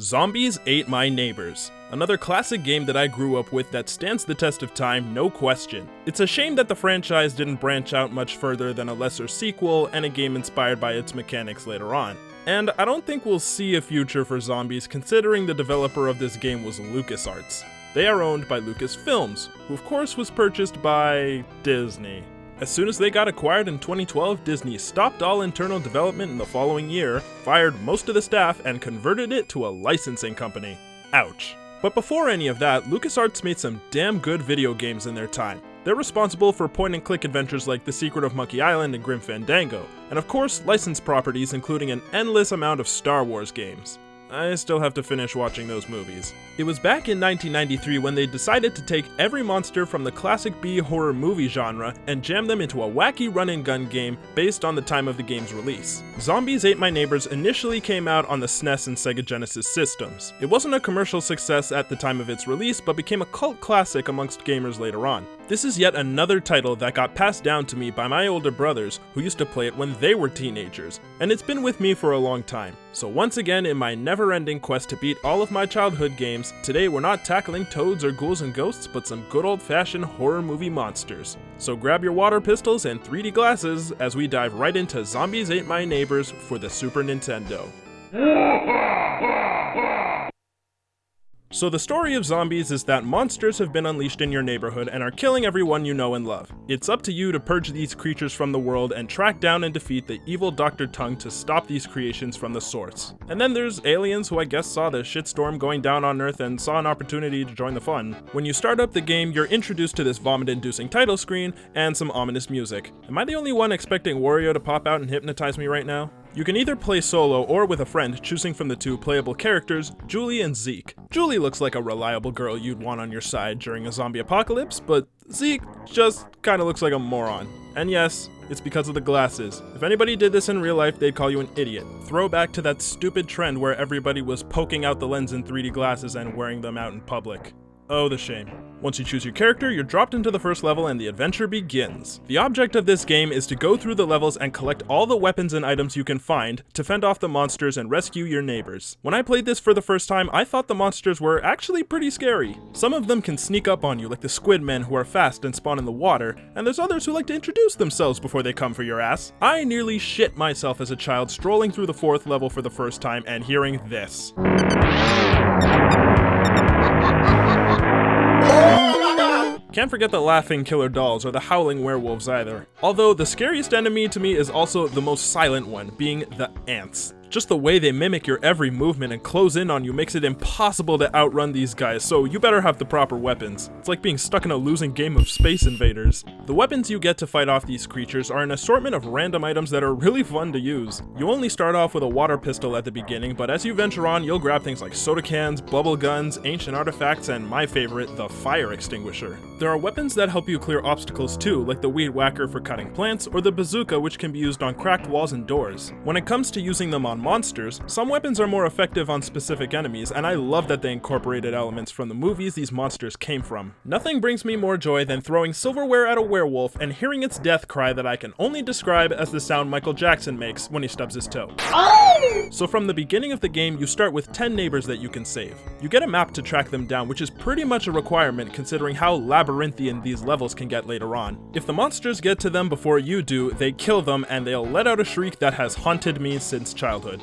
Zombies Ate My Neighbors, another classic game that I grew up with that stands the test of time, no question. It's a shame that the franchise didn't branch out much further than a lesser sequel and a game inspired by its mechanics later on. And I don't think we'll see a future for zombies considering the developer of this game was LucasArts. They are owned by Lucasfilms, who of course was purchased by Disney. As soon as they got acquired in 2012, Disney stopped all internal development in the following year, fired most of the staff, and converted it to a licensing company. Ouch. But before any of that, LucasArts made some damn good video games in their time. They're responsible for point-and-click adventures like The Secret of Monkey Island and Grim Fandango, and of course licensed properties including an endless amount of Star Wars games. I still have to finish watching those movies. It was back in 1993 when they decided to take every monster from the classic B horror movie genre and jam them into a wacky run-and-gun game based on the time of the game's release. Zombies Ate My Neighbors initially came out on the SNES and Sega Genesis systems. It wasn't a commercial success at the time of its release, but became a cult classic amongst gamers later on. This is yet another title that got passed down to me by my older brothers who used to play it when they were teenagers, and it's been with me for a long time. So once again, in my never-ending quest to beat all of my childhood games, today we're not tackling toads or ghouls and ghosts, but some good old-fashioned horror movie monsters. So grab your water pistols and 3D glasses as we dive right into Zombies Ate My Neighbors for the Super Nintendo. So the story of zombies is that monsters have been unleashed in your neighborhood and are killing everyone you know and love. It's up to you to purge these creatures from the world and track down and defeat the evil Dr. Tongue to stop these creations from the source. And then there's aliens who I guess saw the shitstorm going down on Earth and saw an opportunity to join the fun. When you start up the game, you're introduced to this vomit-inducing title screen and some ominous music. Am I the only one expecting Wario to pop out and hypnotize me right now? You can either play solo or with a friend, choosing from the two playable characters, Julie and Zeke. Julie looks like a reliable girl you'd want on your side during a zombie apocalypse, but Zeke just kinda looks like a moron. And yes, it's because of the glasses. If anybody did this in real life, they'd call you an idiot. Throwback to that stupid trend where everybody was poking out the lens in 3D glasses and wearing them out in public. Oh, the shame. Once you choose your character, you're dropped into the first level and the adventure begins. The object of this game is to go through the levels and collect all the weapons and items you can find to fend off the monsters and rescue your neighbors. When I played this for the first time, I thought the monsters were actually pretty scary. Some of them can sneak up on you like the squid men who are fast and spawn in the water, and there's others who like to introduce themselves before they come for your ass. I nearly shit myself as a child strolling through the 4th level for the first time and hearing this. Can't forget the laughing killer dolls or the howling werewolves either. Although the scariest enemy to me is also the most silent one, being the ants. Just the way they mimic your every movement and close in on you makes it impossible to outrun these guys, so you better have the proper weapons. It's like being stuck in a losing game of Space Invaders. The weapons you get to fight off these creatures are an assortment of random items that are really fun to use. You only start off with a water pistol at the beginning, but as you venture on, you'll grab things like soda cans, bubble guns, ancient artifacts, and my favorite, the fire extinguisher. There are weapons that help you clear obstacles too, like the weed whacker for cutting plants, or the bazooka which can be used on cracked walls and doors. When it comes to using them on monsters, some weapons are more effective on specific enemies, and I love that they incorporated elements from the movies these monsters came from. Nothing brings me more joy than throwing silverware at a werewolf and hearing its death cry that I can only describe as the sound Michael Jackson makes when he stubs his toe. So from the beginning of the game, you start with 10 neighbors that you can save. You get a map to track them down, which is pretty much a requirement considering how labyrinthian these levels can get later on. If the monsters get to them before you do, they kill them and they'll let out a shriek that has haunted me since childhood.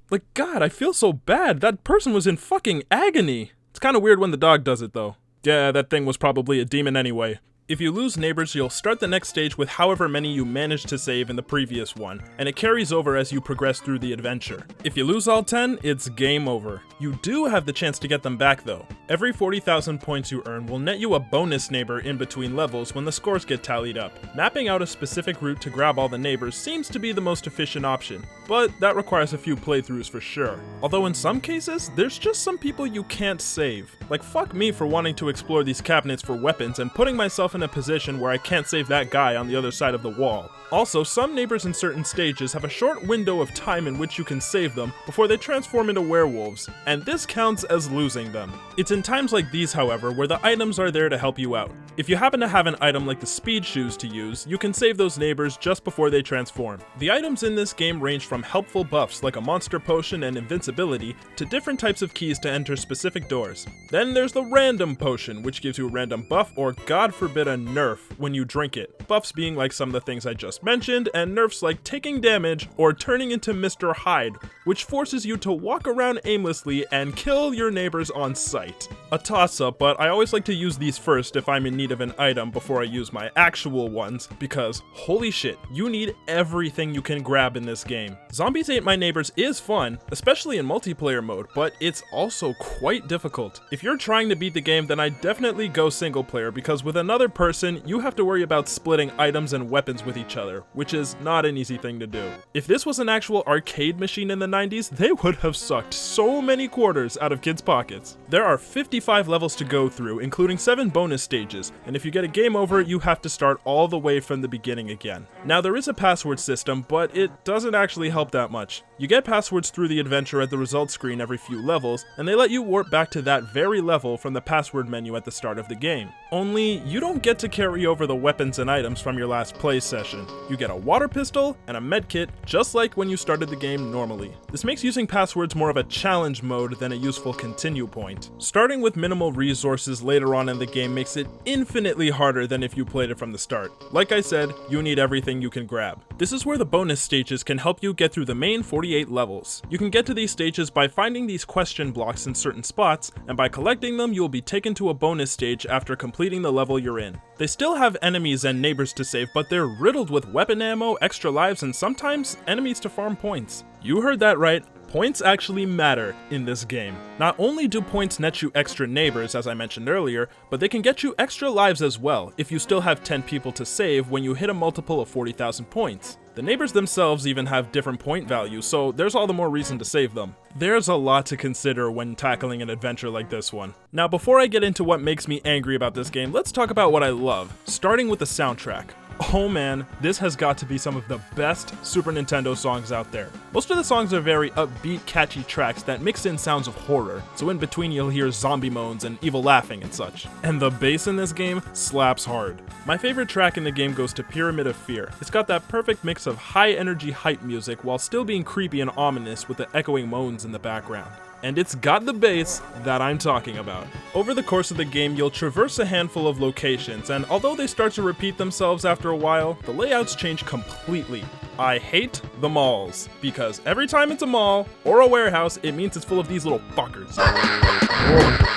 Like, God, I feel so bad. That person was in fucking agony. It's kinda weird when the dog does it though. Yeah, that thing was probably a demon anyway. If you lose neighbors, you'll start the next stage with however many you managed to save in the previous one, and it carries over as you progress through the adventure. If you lose all 10, it's game over. You do have the chance to get them back though. Every 40,000 points you earn will net you a bonus neighbor in between levels when the scores get tallied up. Mapping out a specific route to grab all the neighbors seems to be the most efficient option, but that requires a few playthroughs for sure. Although in some cases, there's just some people you can't save. Like fuck me for wanting to explore these cabinets for weapons and putting myself in a position where I can't save that guy on the other side of the wall. Also, some neighbors in certain stages have a short window of time in which you can save them before they transform into werewolves, and this counts as losing them. It's in times like these, however, where the items are there to help you out. If you happen to have an item like the speed shoes to use, you can save those neighbors just before they transform. The items in this game range from helpful buffs like a monster potion and invincibility to different types of keys to enter specific doors. Then there's the random potion, which gives you a random buff or god forbid a nerf when you drink it. Buffs being like some of the things I just mentioned, and nerfs like taking damage or turning into Mr. Hyde, which forces you to walk around aimlessly and kill your neighbors on sight. A toss-up, but I always like to use these first if I'm in need of an item before I use my actual ones, because holy shit, you need everything you can grab in this game. Zombies Ate My Neighbors is fun, especially in multiplayer mode, but it's also quite difficult. If you're trying to beat the game, then I definitely go single player, because with another person, you have to worry about splitting items and weapons with each other, which is not an easy thing to do. If this was an actual arcade machine in the 90s, they would have sucked so many quarters out of kids' pockets. There are 55 levels to go through, including 7 bonus stages, and if you get a game over, you have to start all the way from the beginning again. Now there is a password system, but it doesn't actually help that much. You get passwords through the adventure at the results screen every few levels, and they let you warp back to that very level from the password menu at the start of the game. Only, you don't get to carry over the weapons and items from your last play session. You get a water pistol and a medkit, just like when you started the game normally. This makes using passwords more of a challenge mode than a useful continue point. Starting with minimal resources later on in the game makes it infinitely harder than if you played it from the start. Like I said, you need everything you can grab. This is where the bonus stages can help you get through the main 48 levels. You can get to these stages by finding these question blocks in certain spots, and by collecting them, you will be taken to a bonus stage after completing the level you're in. They still have enemies and neighbors to save, but they're riddled with weapon ammo, extra lives, and sometimes enemies to farm points. You heard that right. Points actually matter in this game. Not only do points net you extra neighbors, as I mentioned earlier, but they can get you extra lives as well if you still have 10 people to save when you hit a multiple of 40,000 points. The neighbors themselves even have different point values, so there's all the more reason to save them. There's a lot to consider when tackling an adventure like this one. Now before I get into what makes me angry about this game, let's talk about what I love, starting with the soundtrack. Oh man, this has got to be some of the best Super Nintendo songs out there. Most of the songs are very upbeat, catchy tracks that mix in sounds of horror, so in between you'll hear zombie moans and evil laughing and such. And the bass in this game slaps hard. My favorite track in the game goes to Pyramid of Fear. It's got that perfect mix of high energy hype music while still being creepy and ominous with the echoing moans in the background. And it's got the bass that I'm talking about. Over the course of the game, you'll traverse a handful of locations, and although they start to repeat themselves after a while, the layouts change completely. I hate the malls, because every time it's a mall or a warehouse, it means it's full of these little fuckers.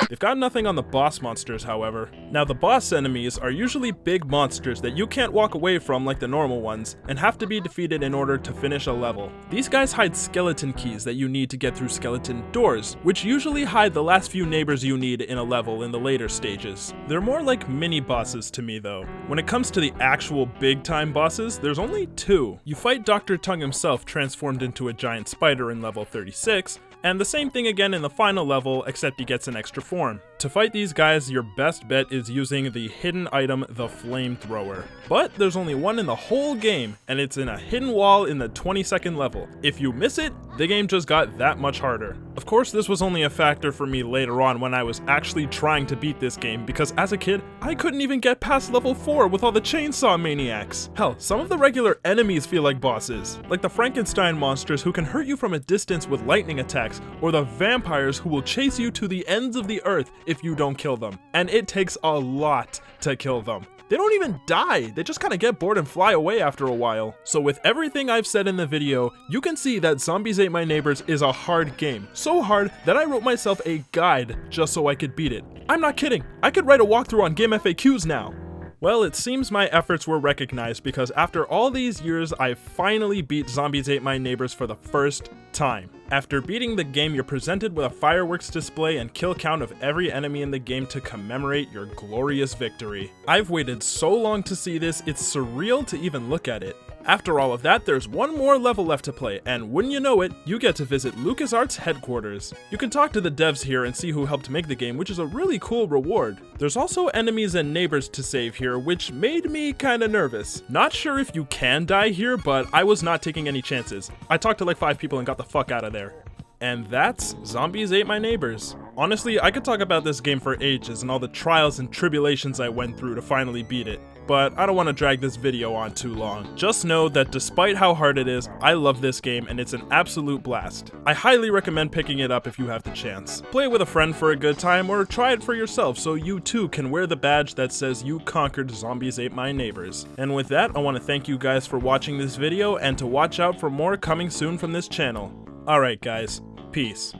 They've got nothing on the boss monsters, however. Now the boss enemies are usually big monsters that you can't walk away from like the normal ones, and have to be defeated in order to finish a level. These guys hide skeleton keys that you need to get through skeleton doors, which usually hide the last few neighbors you need in a level in the later stages. They're more like mini bosses to me though. When it comes to the actual big time bosses, there's only 2. You fight Dr. Tongue himself transformed into a giant spider in level 36, and the same thing again in the final level, except he gets an extra form. To fight these guys, your best bet is using the hidden item, the Flamethrower. But there's only one in the whole game, and it's in a hidden wall in the 22nd level. If you miss it, the game just got that much harder. Of course, this was only a factor for me later on when I was actually trying to beat this game, because as a kid, I couldn't even get past level 4 with all the chainsaw maniacs. Hell, some of the regular enemies feel like bosses, like the Frankenstein monsters who can hurt you from a distance with lightning attacks, or the vampires who will chase you to the ends of the earth if you don't kill them. And it takes a lot to kill them. They don't even die, they just kinda get bored and fly away after a while. So with everything I've said in the video, you can see that Zombies Ate My Neighbors is a hard game. So hard that I wrote myself a guide just so I could beat it. I'm not kidding, I could write a walkthrough on Game FAQs now. Well, it seems my efforts were recognized because after all these years, I finally beat Zombies Ate My Neighbors for the first time. After beating the game, you're presented with a fireworks display and kill count of every enemy in the game to commemorate your glorious victory. I've waited so long to see this, it's surreal to even look at it. After all of that, there's one more level left to play, and wouldn't you know it, you get to visit LucasArts headquarters. You can talk to the devs here and see who helped make the game, which is a really cool reward. There's also enemies and neighbors to save here, which made me kinda nervous. Not sure if you can die here, but I was not taking any chances. I talked to like 5 people and got the fuck out of there. And that's Zombies Ate My Neighbors. Honestly, I could talk about this game for ages and all the trials and tribulations I went through to finally beat it, but I don't want to drag this video on too long. Just know that despite how hard it is, I love this game and it's an absolute blast. I highly recommend picking it up if you have the chance. Play it with a friend for a good time or try it for yourself so you too can wear the badge that says you conquered Zombies Ate My Neighbors. And with that, I want to thank you guys for watching this video and to watch out for more coming soon from this channel. Alright guys, peace.